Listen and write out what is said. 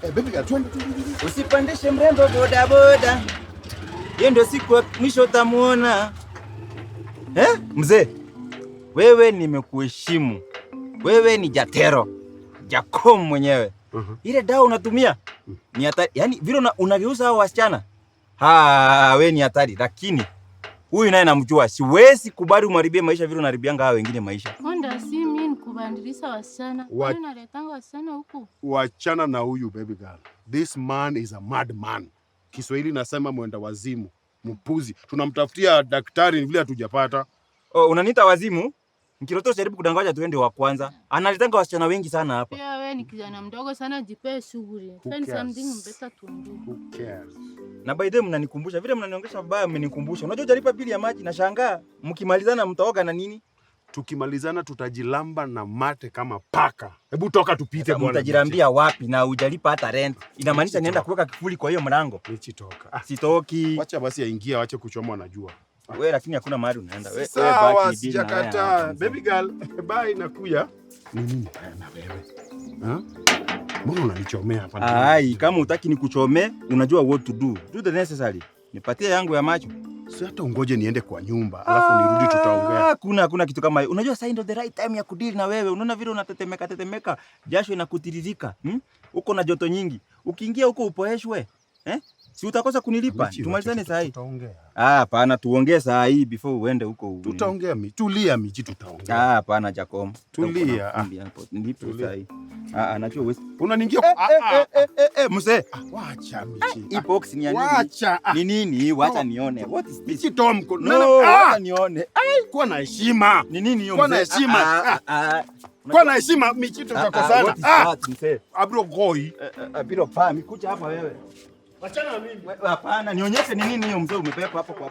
Baby girl, twende. Usipandishe mrembo boda boda. Hiyo ndio siku ya mwisho utamuona. Mzee, wewe nimekuheshimu. Wewe ni jatero. Jakom mwenyewe. Ile dawa unatumia ni hatari. Yaani vile unageuza hao wasichana. Wewe ni hatari, lakini huyu naye namjua. Siwezi kubali umharibie maisha vile unaharibianga hao wengine maisha. Honda si mimi nikubadilisha wasichana. Kwani naletanga wasichana huku? Wachana na huyu baby girl. This man is a madman. Kiswahili nasema mwenda wazimu, mpuzi. Tunamtafutia daktari vile hatujapata. Unaniita wazimu? Mkiroto jaribu kudanganya tuende wa kwanza. Analitanga wasichana wengi sana hapa. Pia wewe ni kijana mdogo sana, jipe shughuli. Find something better to do. Who cares? Na by the way mnanikumbusha vile mnaniongesha vibaya, mmenikumbusha. Unajua hujalipa bili ya maji na shangaa mkimalizana mtaoga na nini? Tukimalizana tutajilamba na mate kama paka. Hebu toka tupite bwana. Mtajirambia wapi na hujalipa hata rent? Inamaanisha nienda kuweka kifuli kwa hiyo mlango. Nichi toka. Sitoki. Wacha basi aingie, waache kuchomwa anajua. Wewe lakini hakuna mahali unaenda. Wewe baki sijakata. Baby girl, bye nakuya. Nini na wewe? Mbona unanichomea hapa? Kama utaki nikuchomee, unajua what to do. Do the necessary. Nipatie yangu ya macho. Si hata ungoje niende kwa nyumba, alafu nirudi tutaongea. Hakuna kitu kama hiyo. Unajua sasa ndio the right time ya kudili na wewe. Unaona vile unatetemeka, jasho inakutiririka. Uko na joto nyingi. Ukiingia huko upoeshwe. Si utakosa kunilipa. Tumalizane saa hii. Tutaongea. Hapana, tuongee saa hii before uende huko. Tutaongea tulia Michi, tutaongea. Hapana Jacom. Tulia. Ndipo saa hii. Anajua wewe. Unaningia. Mzee. Wacha Michi. Epox ni nini? Wacha. Ni nini? Wacha nione. What is this? Michi toa mkono. No, wacha nione. Kuwa na heshima. Ni nini hiyo mzee? Kuwa na heshima. Kwa na heshima Michi, tutakosana. Abro goi. Abiro pa, mikuja hapa wewe. Achana na mimi. Hapana, nionyeshe ni nini hiyo mzee umepepa hapo kwa